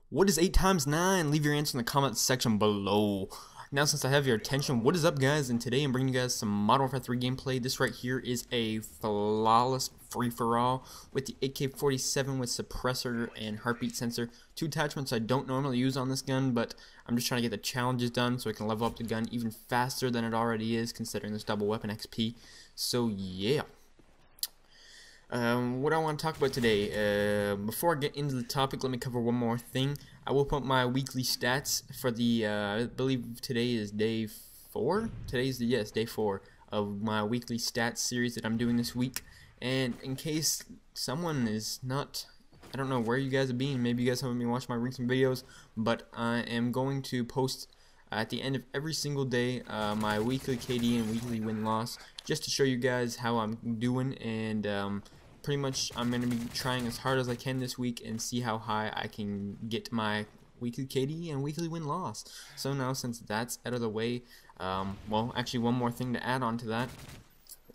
What is 8 times 9? Leave your answer in the comments section below. Now, since I have your attention, what is up, guys? And today I'm bringing you guys some Modern Warfare 3 gameplay. This right here is a flawless free-for-all with the AK-47 with suppressor and heartbeat sensor. Two attachments I don't normally use on this gun, but I'm just trying to get the challenges done so I can level up the gun even faster than it already is, considering this double weapon XP. So, yeah. What I want to talk about today, before I get into the topic, let me cover one more thing. I will put my weekly stats for the, I believe today is day 4? Yes, day 4 of my weekly stats series that I'm doing this week. And in case someone is not, I don't know where you guys are being, maybe you guys haven't been watching my recent videos, but I am going to post at the end of every single day my weekly KD and weekly win-loss, just to show you guys how I'm doing, and pretty much I'm going to be trying as hard as I can this week and see how high I can get my weekly KD and weekly win-loss. So now, since that's out of the way, well, actually one more thing to add on to that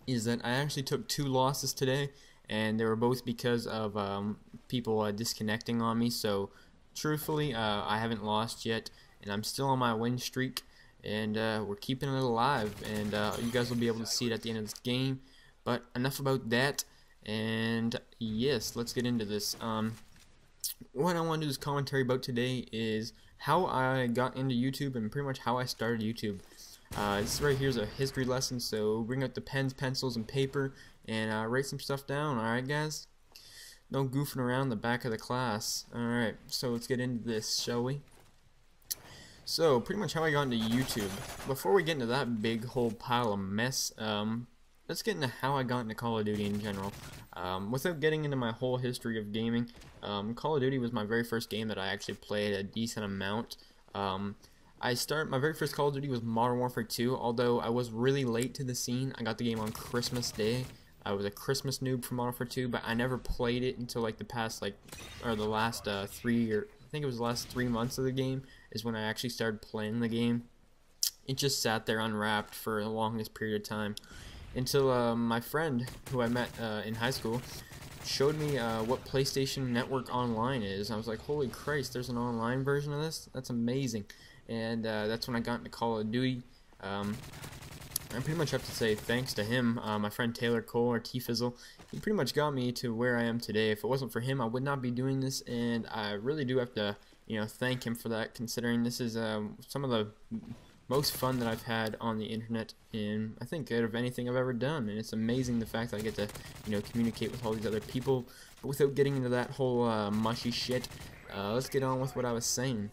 is that I actually took 2 losses today, and they were both because of people disconnecting on me. So truthfully, I haven't lost yet, and I'm still on my win streak, and we're keeping it alive, and you guys will be able to see it at the end of this game. But enough about that, and yes, let's get into this. What I want to do this commentary about today is how I got into YouTube and pretty much how I started YouTube. This right here is a history lesson, so bring out the pens, pencils, and paper, and write some stuff down, alright guys? No goofing around the back of the class. Alright, so let's get into this, shall we? So, pretty much how I got into YouTube. Before we get into that big whole pile of mess, let's get into how I got into Call of Duty in general. Without getting into my whole history of gaming, Call of Duty was my very first game that I actually played a decent amount. My very first Call of Duty was Modern Warfare 2, although I was really late to the scene. I got the game on Christmas Day. I was a Christmas noob for Modern Warfare 2, but I never played it until like the last 3 months of the game is when I actually started playing the game. It just sat there unwrapped for the longest period of time until my friend who I met in high school showed me what PlayStation Network Online is. I was like, holy Christ, there's an online version of this? That's amazing. And that's when I got into Call of Duty. I pretty much have to say thanks to him, my friend Taylor Cole, or T-Fizzle. He pretty much got me to where I am today. If it wasn't for him, I would not be doing this, and I really do have to, thank him for that, considering this is some of the most fun that I've had on the internet, and I think out of anything I've ever done. And it's amazing the fact that I get to, communicate with all these other people. But without getting into that whole mushy shit, let's get on with what I was saying.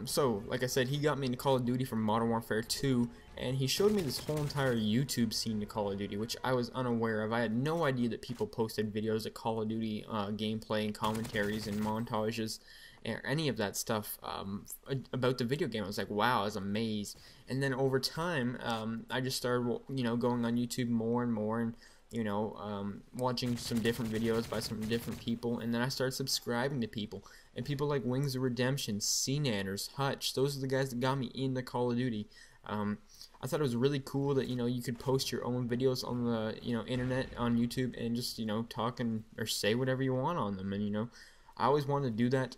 So, like I said, he got me into Call of Duty from Modern Warfare 2, and he showed me this whole entire YouTube scene to Call of Duty, which I was unaware of. I had no idea that people posted videos of Call of Duty gameplay and commentaries and montages or any of that stuff about the video game. I was like, wow, I was amazed. And then over time, I just started, going on YouTube more and more, and watching some different videos by some different people, and then I started subscribing to people, and people like Wings of Redemption, CNanners, Hutch. Those are the guys that got me into Call of Duty. I thought it was really cool that you could post your own videos on the internet, on YouTube, and just talk or say whatever you want on them. And I always wanted to do that,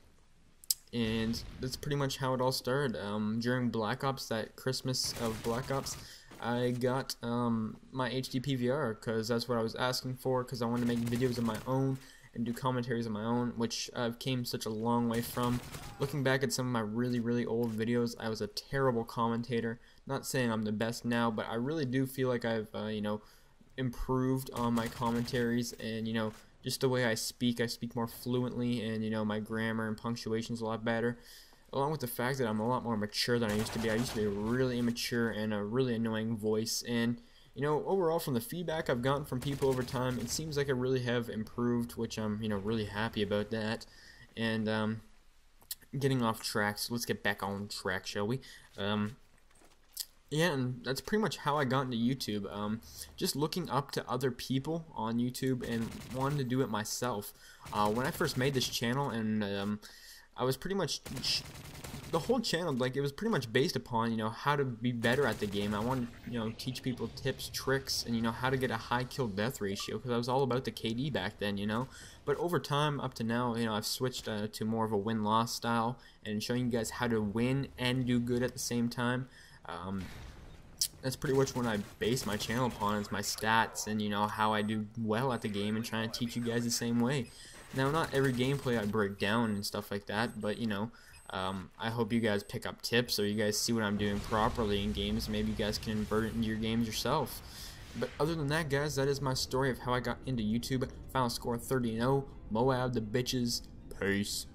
and that's pretty much how it all started. During Black Ops, that Christmas of Black Ops, I got my HD PVR because that's what I was asking for, because I wanted to make videos of my own and do commentaries of my own, which I've came such a long way from. Looking back at some of my really old videos, I was a terrible commentator. Not saying I'm the best now, but I really do feel like I've improved on my commentaries, and just the way I speak more fluently, and my grammar and punctuation is a lot better, along with the fact that I'm a lot more mature than I used to be. I used to be really immature and a really annoying voice, and overall, from the feedback I've gotten from people over time, it seems like I really have improved, which I'm really happy about that. And getting off track, so let's get back on track, shall we? Yeah, and that's pretty much how I got into YouTube. Just looking up to other people on YouTube and wanting to do it myself. When I first made this channel, and I was pretty much the whole channel, like, it was pretty much based upon, you know, how to be better at the game. I wanted to, you know, teach people tips, tricks, and, you know, how to get a high kill death ratio, because I was all about the KD back then, you know. But over time, up to now, you know, I've switched to more of a win-loss style, and showing you guys how to win and do good at the same time. That's pretty much what I base my channel upon, is my stats and, you know, how I do well at the game, and trying to teach you guys the same way. Now, not every gameplay I break down and stuff like that, but, you know, I hope you guys pick up tips, or you guys see what I'm doing properly in games. Maybe you guys can invert it into your games yourself. But other than that, guys, that is my story of how I got into YouTube. Final score 30-0. Moab the bitches. Peace.